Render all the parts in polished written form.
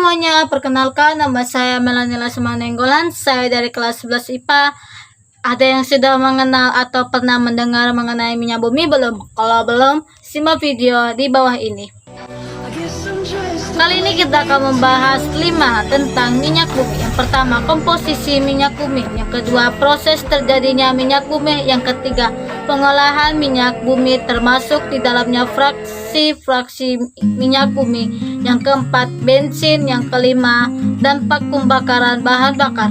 semuanya, perkenalkan nama saya Melanila Semanenggolan. Saya dari kelas 11 IPA. Ada yang sudah mengenal atau pernah mendengar mengenai minyak bumi belum? Kalau belum, simak video di bawah ini. Kali ini kita akan membahas 5 tentang minyak bumi. Yang pertama, komposisi minyak bumi. Yang kedua, proses terjadinya minyak bumi. Yang ketiga, pengolahan minyak bumi termasuk di dalamnya fraksi-fraksi minyak bumi. Yang keempat, bensin. Yang kelima, dampak pembakaran bahan bakar.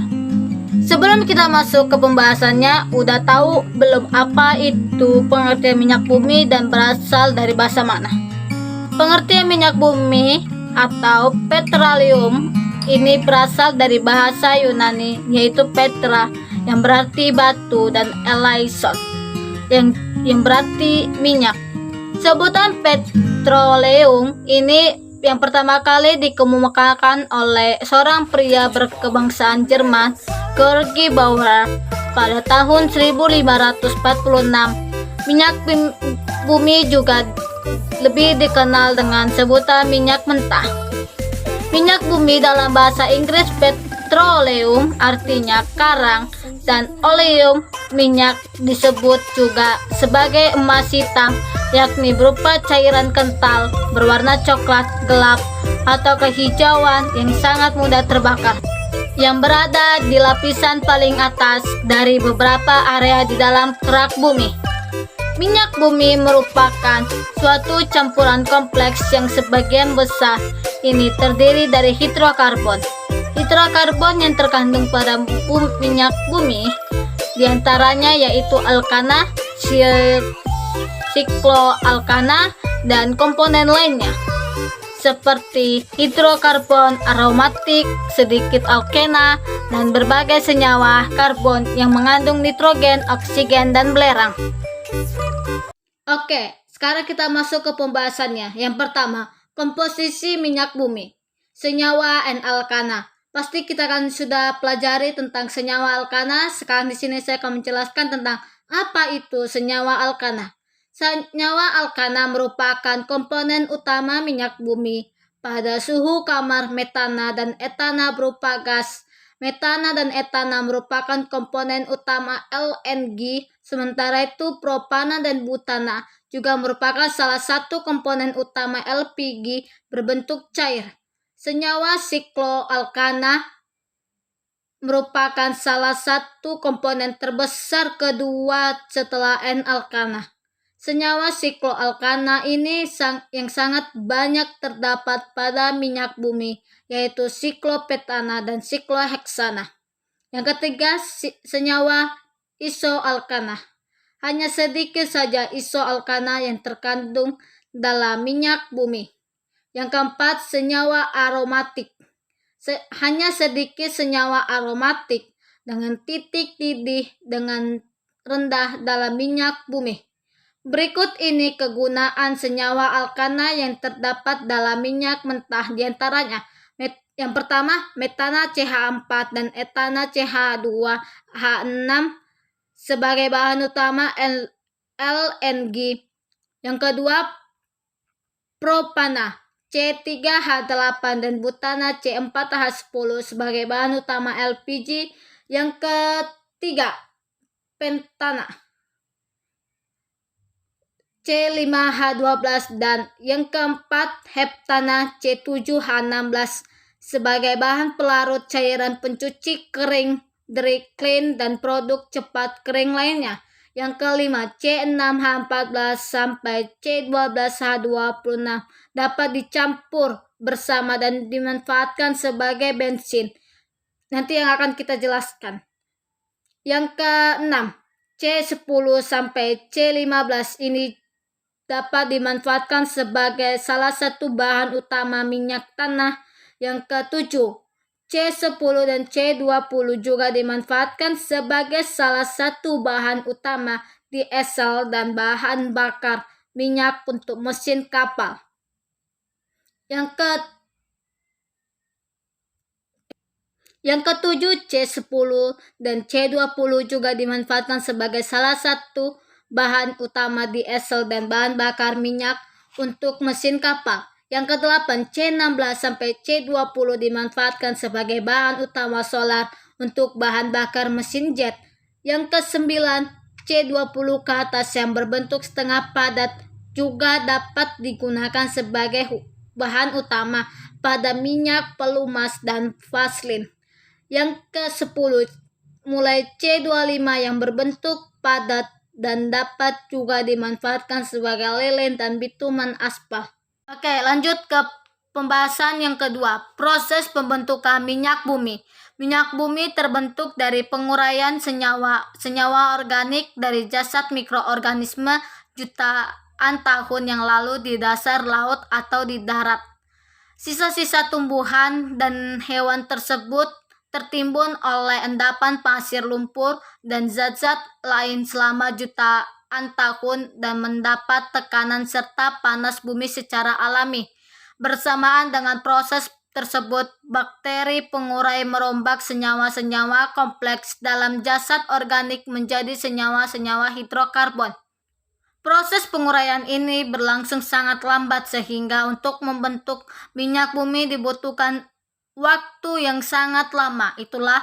Sebelum kita masuk ke pembahasannya, udah tahu belum apa itu pengertian minyak bumi dan berasal dari bahasa mana? Pengertian minyak bumi atau petroleum ini berasal dari bahasa Yunani yaitu petra yang berarti batu dan eleison yang berarti minyak. Sebutan petroleum ini yang pertama kali dikemukakan oleh seorang pria berkebangsaan Jerman, Georgi Bauer, pada tahun 1546. Minyak bumi juga lebih dikenal dengan sebutan minyak mentah. Minyak bumi dalam bahasa Inggris petroleum artinya karang, dan oleum minyak disebut juga sebagai emas hitam, yakni berupa cairan kental berwarna coklat gelap atau kehijauan yang sangat mudah terbakar, yang berada di lapisan paling atas dari beberapa area di dalam kerak bumi. Minyak bumi merupakan suatu campuran kompleks yang sebagian besar ini terdiri dari hidrokarbon. Hidrokarbon yang terkandung pada minyak bumi diantaranya yaitu alkana, sikloalkana, dan komponen lainnya seperti hidrokarbon aromatik, sedikit alkena, dan berbagai senyawa karbon yang mengandung nitrogen, oksigen, dan belerang. Oke, sekarang kita masuk ke pembahasannya. Yang pertama, komposisi minyak bumi. Senyawa N-alkana. Pasti kita kan sudah pelajari tentang senyawa alkana. Sekarang di sini saya akan menjelaskan tentang apa itu senyawa alkana. Senyawa alkana merupakan komponen utama minyak bumi pada suhu kamar. Metana dan etana berupa gas. Metana dan etana merupakan komponen utama LNG, sementara itu propana dan butana juga merupakan salah satu komponen utama LPG berbentuk cair. Senyawa sikloalkana merupakan salah satu komponen terbesar kedua setelah N-alkana. Senyawa sikloalkana ini yang sangat banyak terdapat pada minyak bumi, yaitu siklopentana dan sikloheksana. Yang ketiga, senyawa isoalkana. Hanya sedikit saja isoalkana yang terkandung dalam minyak bumi. Yang keempat, senyawa aromatik. Hanya sedikit senyawa aromatik dengan titik didih dengan rendah dalam minyak bumi. Berikut ini kegunaan senyawa alkana yang terdapat dalam minyak mentah, diantaranya yang pertama, metana CH4 dan etana CH2H6 sebagai bahan utama LNG. Yang kedua, propana C3H8 dan butana C4H10 sebagai bahan utama LPG. Yang ketiga, pentana C5H12 dan yang keempat, heptana C7H16 sebagai bahan pelarut cairan pencuci kering, dry clean, dan produk cepat kering lainnya. Yang kelima, C6H14 sampai C12H26 dapat dicampur bersama dan dimanfaatkan sebagai bensin. Nanti yang akan kita jelaskan. Yang keenam, C10 sampai C15 ini dapat dimanfaatkan sebagai salah satu bahan utama minyak tanah. Yang ketujuh, C10 dan C20 juga dimanfaatkan sebagai salah satu bahan utama diesel dan bahan bakar minyak untuk mesin kapal. Yang ketujuh, C10 dan C20 juga dimanfaatkan sebagai salah satu bahan utama diesel dan bahan bakar minyak untuk mesin kapal. Yang kedelapan, C16 sampai C20 dimanfaatkan sebagai bahan utama solar untuk bahan bakar mesin jet. Yang kesembilan, C20 ke atas yang berbentuk setengah padat juga dapat digunakan sebagai bahan utama pada minyak pelumas dan vaselin. Yang ke-10, mulai C25 yang berbentuk padat dan dapat juga dimanfaatkan sebagai lilin dan bitumen aspal. Oke, lanjut ke pembahasan yang kedua, proses pembentukan minyak bumi. Minyak bumi terbentuk dari penguraian senyawa organik dari jasad mikroorganisme jutaan tahun yang lalu di dasar laut atau di darat. Sisa-sisa tumbuhan dan hewan tersebut tertimbun oleh endapan pasir lumpur dan zat-zat lain selama jutaan tahun dan mendapat tekanan serta panas bumi secara alami. Bersamaan dengan proses tersebut, bakteri pengurai merombak senyawa-senyawa kompleks dalam jasad organik menjadi senyawa-senyawa hidrokarbon. Proses penguraian ini berlangsung sangat lambat sehingga untuk membentuk minyak bumi dibutuhkan waktu yang sangat lama. Itulah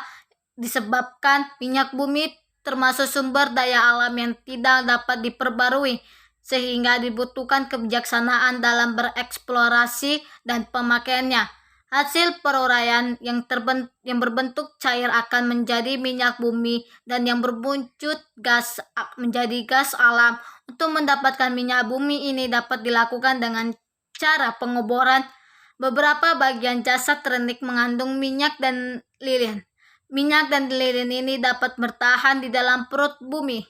disebabkan minyak bumi termasuk sumber daya alam yang tidak dapat diperbarui, sehingga dibutuhkan kebijaksanaan dalam bereksplorasi dan pemakaiannya. Hasil peruraian yang berbentuk cair akan menjadi minyak bumi dan yang berwujud gas menjadi gas alam. Untuk mendapatkan minyak bumi ini dapat dilakukan dengan cara pengoboran. Beberapa bagian jasad renik mengandung minyak dan lilin. Minyak dan lilin ini dapat bertahan di dalam perut bumi.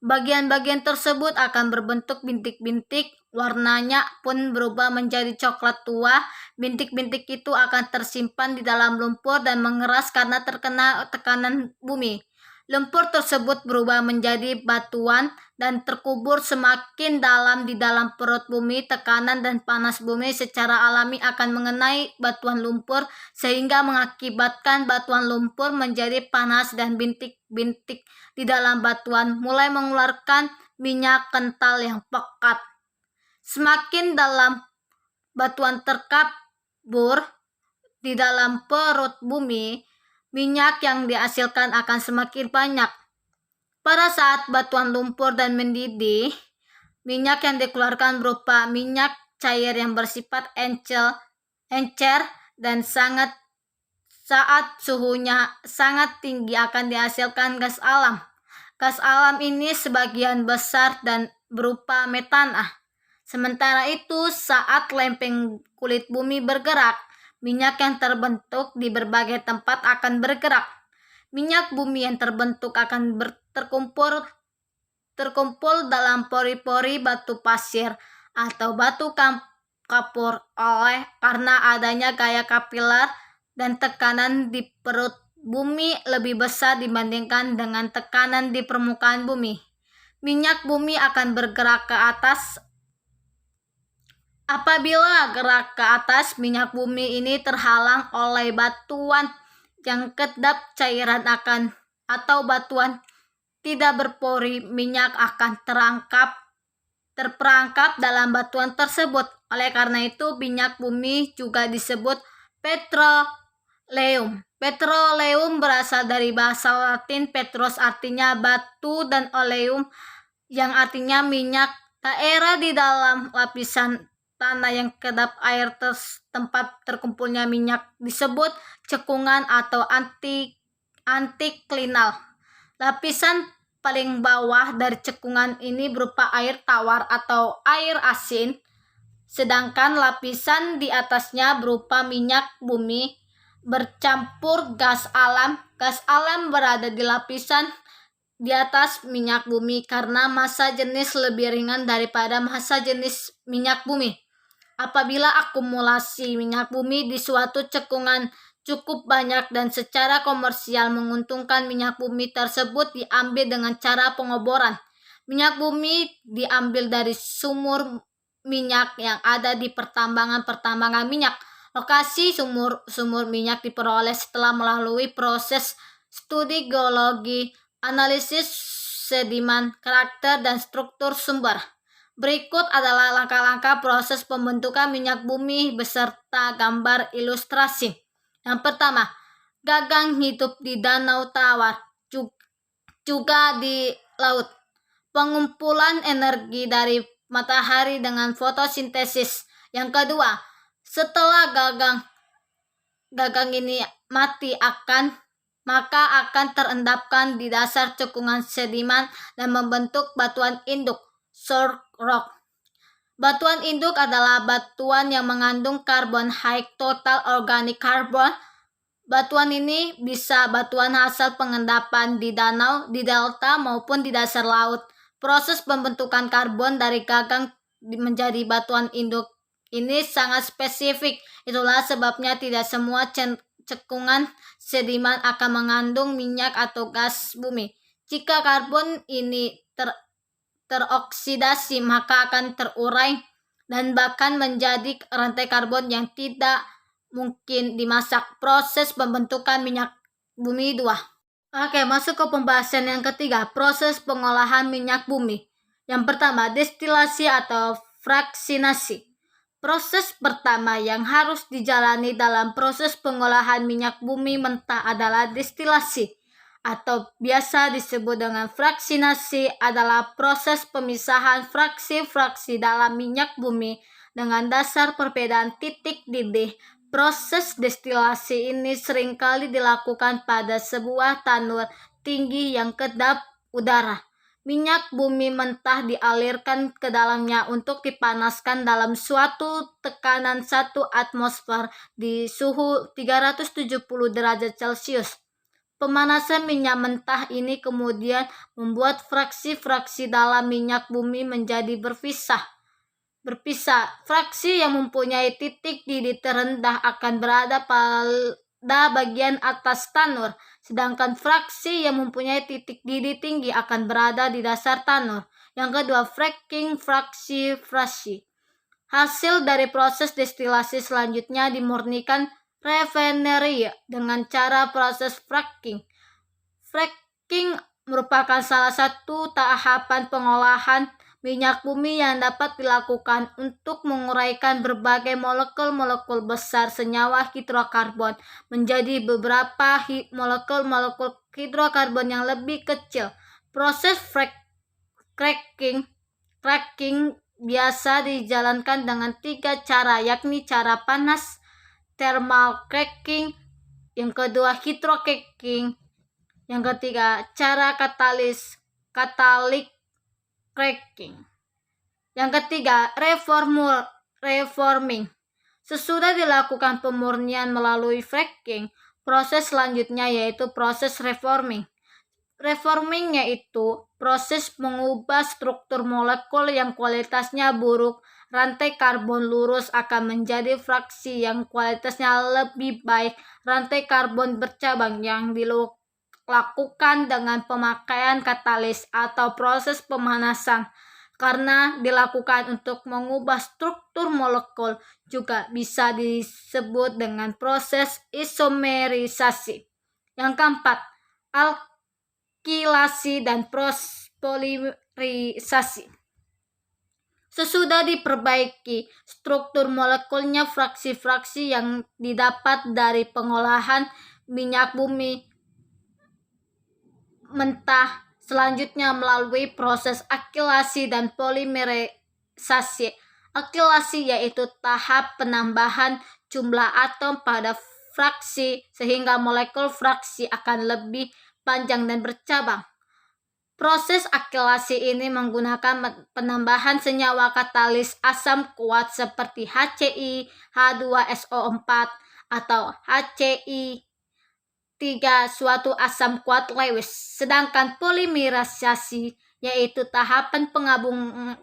Bagian-bagian tersebut akan berbentuk bintik-bintik, warnanya pun berubah menjadi coklat tua. Bintik-bintik itu akan tersimpan di dalam lumpur dan mengeras karena terkena tekanan bumi. Lumpur tersebut berubah menjadi batuan dan terkubur semakin dalam di dalam perut bumi. Tekanan dan panas bumi secara alami akan mengenai batuan lumpur sehingga mengakibatkan batuan lumpur menjadi panas dan bintik-bintik di dalam batuan mulai mengeluarkan minyak kental yang pekat. Semakin dalam batuan terkabur di dalam perut bumi, minyak yang dihasilkan akan semakin banyak. Pada saat batuan lumpur dan mendidih, minyak yang dikeluarkan berupa minyak cair yang bersifat encer dan saat suhunya sangat tinggi akan dihasilkan gas alam. Gas alam ini sebagian besar dan berupa metana. Sementara itu, saat lempeng kulit bumi bergerak, minyak yang terbentuk di berbagai tempat akan bergerak. Minyak bumi yang terbentuk akan terkumpul dalam pori-pori batu pasir atau batu kapur karena adanya gaya kapiler dan tekanan di perut bumi lebih besar dibandingkan dengan tekanan di permukaan bumi. Minyak bumi akan bergerak ke atas. Apabila gerak ke atas, minyak bumi ini terhalang oleh batuan yang kedap cairan atau batuan tidak berpori, minyak akan terperangkap dalam batuan tersebut. Oleh karena itu, minyak bumi juga disebut petroleum. Petroleum berasal dari bahasa Latin petrus artinya batu dan oleum yang artinya minyak. Daerah di dalam lapisan tanah yang kedap air tempat terkumpulnya minyak disebut cekungan atau antiklinal. Lapisan paling bawah dari cekungan ini berupa air tawar atau air asin, sedangkan lapisan di atasnya berupa minyak bumi bercampur gas alam. Gas alam berada di lapisan di atas minyak bumi karena massa jenis lebih ringan daripada massa jenis minyak bumi. Apabila akumulasi minyak bumi di suatu cekungan cukup banyak dan secara komersial menguntungkan, minyak bumi tersebut diambil dengan cara pengoboran. Minyak bumi diambil dari sumur minyak yang ada di pertambangan minyak. Lokasi sumur minyak diperoleh setelah melalui proses studi geologi, analisis sedimen, karakter dan struktur sumber. Berikut adalah langkah-langkah proses pembentukan minyak bumi beserta gambar ilustrasi. Yang pertama, gagang hidup di danau tawar, juga di laut. Pengumpulan energi dari matahari dengan fotosintesis. Yang kedua, setelah gagang ini mati maka akan terendapkan di dasar cekungan sediman dan membentuk batuan induk, source rock. Batuan induk adalah batuan yang mengandung karbon high total organic carbon. Batuan ini bisa batuan hasil pengendapan di danau, di delta maupun di dasar laut. Proses pembentukan karbon dari gagang menjadi batuan induk ini sangat spesifik. Itulah sebabnya tidak semua cekungan sediman akan mengandung minyak atau gas bumi. Jika karbon ini teroksidasi, maka akan terurai dan bahkan menjadi rantai karbon yang tidak mungkin dimasak. Proses pembentukan minyak bumi 2. Oke, masuk ke pembahasan yang ketiga, proses pengolahan minyak bumi. Yang pertama, destilasi atau fraksinasi. Proses pertama yang harus dijalani dalam proses pengolahan minyak bumi mentah adalah destilasi, atau biasa disebut dengan fraksinasi, adalah proses pemisahan fraksi-fraksi dalam minyak bumi dengan dasar perbedaan titik didih. Proses destilasi ini seringkali dilakukan pada sebuah tanur tinggi yang kedap udara. Minyak bumi mentah dialirkan ke dalamnya untuk dipanaskan dalam suatu tekanan 1 atmosfer di suhu 370 derajat Celcius. Pemanasan minyak mentah ini kemudian membuat fraksi-fraksi dalam minyak bumi menjadi berpisah. Fraksi yang mempunyai titik didih terendah akan berada pada bagian atas tanur, sedangkan fraksi yang mempunyai titik didih tinggi akan berada di dasar tanur. Yang kedua, fracking, fraksi. Hasil dari proses destilasi selanjutnya dimurnikan refinery dengan cara proses fracking. Fracking merupakan salah satu tahapan pengolahan minyak bumi yang dapat dilakukan untuk menguraikan berbagai molekul-molekul besar senyawa hidrokarbon menjadi beberapa molekul-molekul hidrokarbon yang lebih kecil. Proses cracking biasa dijalankan dengan 3 cara, yakni cara panas, thermal cracking, yang kedua hydrocracking, yang ketiga cara katalik cracking. Yang ketiga, reforming. Sesudah dilakukan pemurnian melalui fracking, proses selanjutnya yaitu proses reforming. Reforming yaitu proses mengubah struktur molekul yang kualitasnya buruk. Rantai karbon lurus akan menjadi fraksi yang kualitasnya lebih baik. Rantai karbon bercabang yang dilakukan dengan pemakaian katalis atau proses pemanasan, karena dilakukan untuk mengubah struktur molekul, juga bisa disebut dengan proses isomerisasi. Yang keempat, alkilasi dan polimerisasi. Sesudah diperbaiki struktur molekulnya, fraksi-fraksi yang didapat dari pengolahan minyak bumi mentah selanjutnya melalui proses akilasi dan polimerisasi. Akilasi yaitu tahap penambahan jumlah atom pada fraksi sehingga molekul fraksi akan lebih panjang dan bercabang. Proses akilasi ini menggunakan penambahan senyawa katalis asam kuat seperti HCl, H2SO4 atau HCl 3 suatu asam kuat Lewis. Sedangkan polimerisasi yaitu tahapan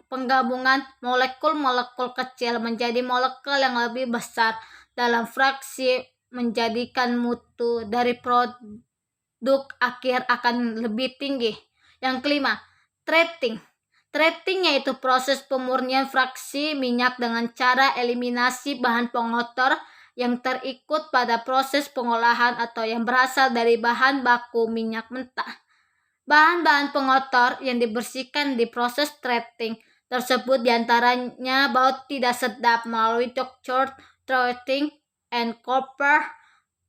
penggabungan molekul-molekul kecil menjadi molekul yang lebih besar dalam fraksi, menjadikan mutu dari produk akhir akan lebih tinggi. Yang kelima, treating. Treating yaitu proses pemurnian fraksi minyak dengan cara eliminasi bahan pengotor yang terikut pada proses pengolahan atau yang berasal dari bahan baku minyak mentah. Bahan-bahan pengotor yang dibersihkan di proses treating tersebut diantaranya bau tidak sedap melalui texture, throating, and copper,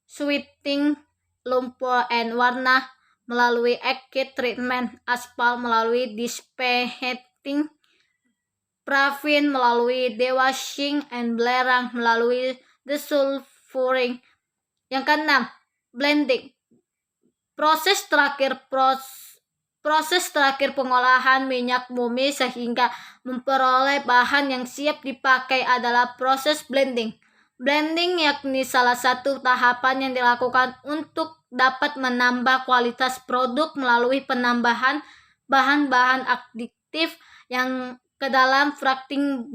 sweating, lumpur, and warna melalui acid treatment, aspal melalui disinfecting, paraffin melalui dewashing, and belerang melalui desulfuring. Yang keenam, blending. Proses terakhir pengolahan minyak bumi sehingga memperoleh bahan yang siap dipakai adalah proses blending. Blending yakni salah satu tahapan yang dilakukan untuk dapat menambah kualitas produk melalui penambahan bahan-bahan adiktif yang ke dalam fracking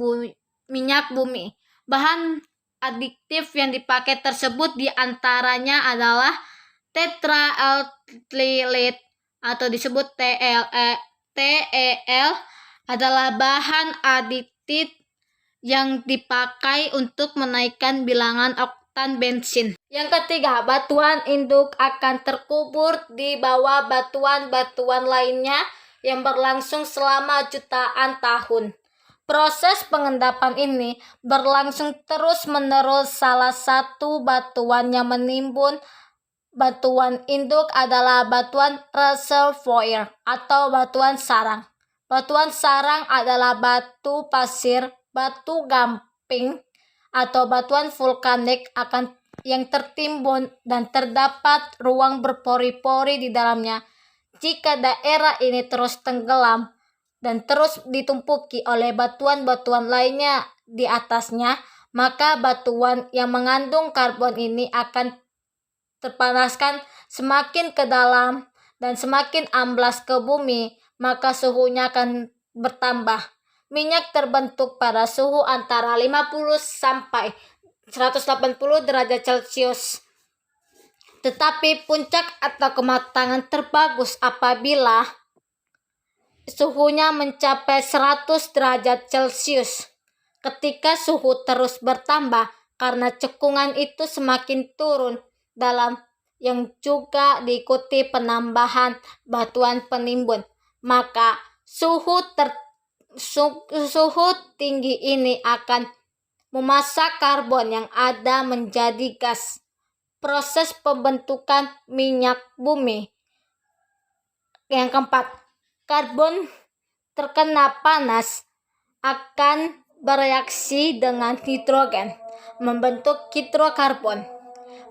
minyak bumi. Bahan adiktif yang dipakai tersebut diantaranya adalah tetraethylate atau disebut TEL adalah bahan adiktif yang dipakai untuk menaikkan bilangan oktan bensin. Yang ketiga, batuan induk akan terkubur di bawah batuan-batuan lainnya yang berlangsung selama jutaan tahun. Proses pengendapan ini berlangsung terus-menerus. Salah satu batuan yang menimbun batuan induk adalah batuan reservoir atau batuan sarang. Batuan sarang adalah batu pasir, batu gamping, atau batuan vulkanik yang tertimbun dan terdapat ruang berpori-pori di dalamnya. Jika daerah ini terus tenggelam dan terus ditumpuki oleh batuan-batuan lainnya di atasnya, maka batuan yang mengandung karbon ini akan terpanaskan semakin ke dalam dan semakin amblas ke bumi, maka suhunya akan bertambah. Minyak terbentuk pada suhu antara 50 sampai 180 derajat Celcius. Tetapi puncak atau kematangan terbagus apabila suhunya mencapai 100 derajat Celcius. Ketika suhu terus bertambah karena cekungan itu semakin turun dalam yang juga diikuti penambahan batuan penimbun, maka suhu tinggi ini akan memasak karbon yang ada menjadi gas. Proses pembentukan minyak bumi. Yang keempat, karbon terkena panas akan bereaksi dengan nitrogen membentuk hidrokarbon.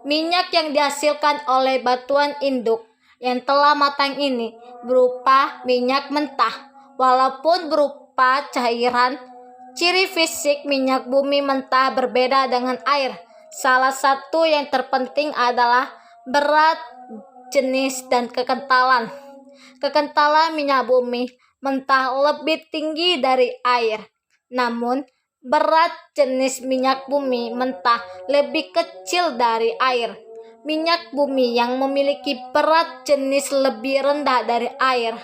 Minyak yang dihasilkan oleh batuan induk yang telah matang ini berupa minyak mentah. Walaupun berupa cairan, ciri fisik minyak bumi mentah berbeda dengan air. Salah satu yang terpenting adalah berat, jenis, dan kekentalan. Kekentalan minyak bumi mentah lebih tinggi dari air. Namun, berat jenis minyak bumi mentah lebih kecil dari air. Minyak bumi yang memiliki berat jenis lebih rendah dari air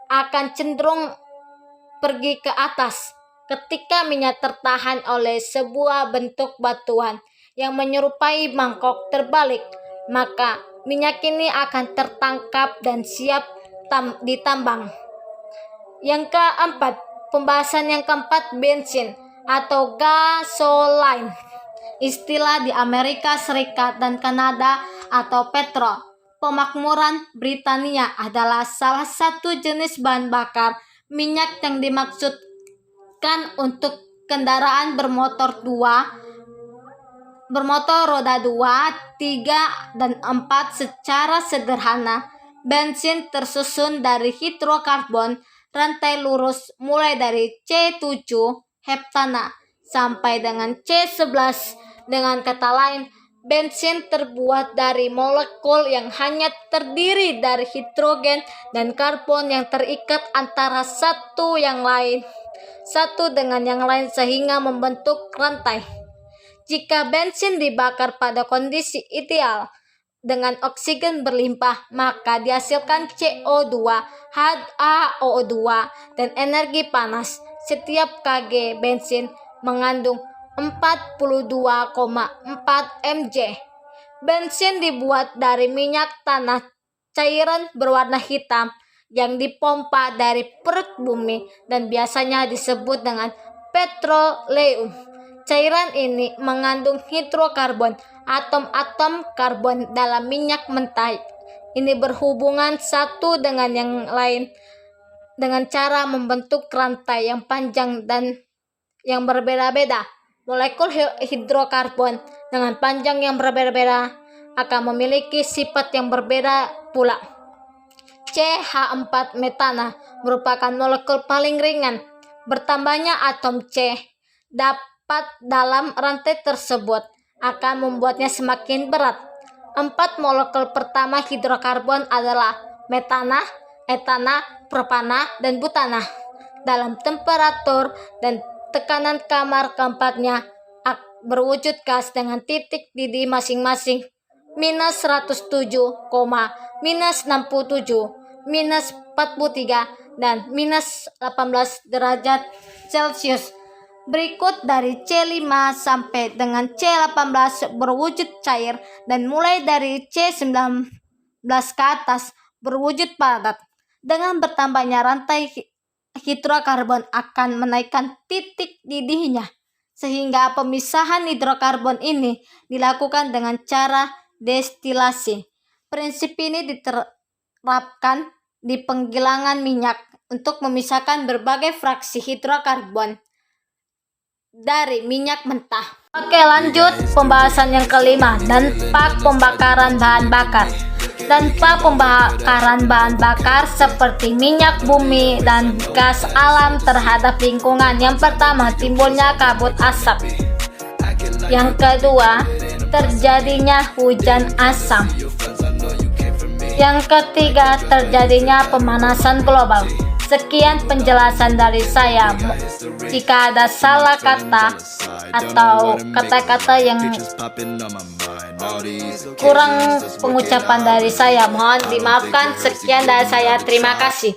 akan cenderung pergi ke atas. Ketika minyak tertahan oleh sebuah bentuk batuan yang menyerupai mangkok terbalik, maka minyak ini akan tertangkap dan siap ditambang. Yang keempat, pembahasan yang keempat, bensin atau gasoline. Istilah di Amerika Serikat dan Kanada atau petrol. Pemakmuran Britania adalah salah satu jenis bahan bakar minyak yang dimaksudkan untuk kendaraan bermotor roda 2, 3, dan 4. Secara sederhana, bensin tersusun dari hidrokarbon rantai lurus mulai dari C7 heptana sampai dengan C11. Dengan kata lain, bensin terbuat dari molekul yang hanya terdiri dari hidrogen dan karbon yang terikat antara satu dengan yang lain sehingga membentuk rantai. Jika bensin dibakar pada kondisi ideal dengan oksigen berlimpah, maka dihasilkan CO2, HAO2, dan energi panas. Setiap kg bensin mengandung 42,4 mJ. Bensin dibuat dari minyak tanah cairan berwarna hitam yang dipompa dari perut bumi dan biasanya disebut dengan petroleum. Cairan ini mengandung hidrokarbon, atom-atom karbon dalam minyak mentah. Ini berhubungan satu dengan yang lain dengan cara membentuk rantai yang panjang dan yang berbeda-beda. Molekul hidrokarbon dengan panjang yang berbeda-beda akan memiliki sifat yang berbeda pula. CH4 metana merupakan molekul paling ringan. Bertambahnya atom C dapat dalam rantai tersebut akan membuatnya semakin berat. 4 molekul pertama hidrokarbon adalah metana, etana, propana, dan butana. Dalam temperatur dan tekanan kamar keempatnya berwujud gas dengan titik didih masing-masing minus 107, minus 67, minus 43, dan minus 18 derajat Celcius. Berikut dari C5 sampai dengan C18 berwujud cair dan mulai dari C19 ke atas berwujud padat. Dengan bertambahnya rantai hidrokarbon akan menaikkan titik didihnya, sehingga pemisahan hidrokarbon ini dilakukan dengan cara destilasi. Prinsip ini diterapkan di penggilingan minyak untuk memisahkan berbagai fraksi hidrokarbon dari minyak mentah. Oke, lanjut pembahasan yang kelima, dampak pembakaran bahan bakar. Dampak pembakaran bahan bakar seperti minyak bumi dan gas alam terhadap lingkungan. Yang pertama, timbulnya kabut asap. Yang kedua, terjadinya hujan asam. Yang ketiga, terjadinya pemanasan global. Sekian penjelasan dari saya. Jika ada salah kata atau kata-kata yang kurang pengucapan dari saya, mohon dimaafkan. Sekian dari saya, terima kasih.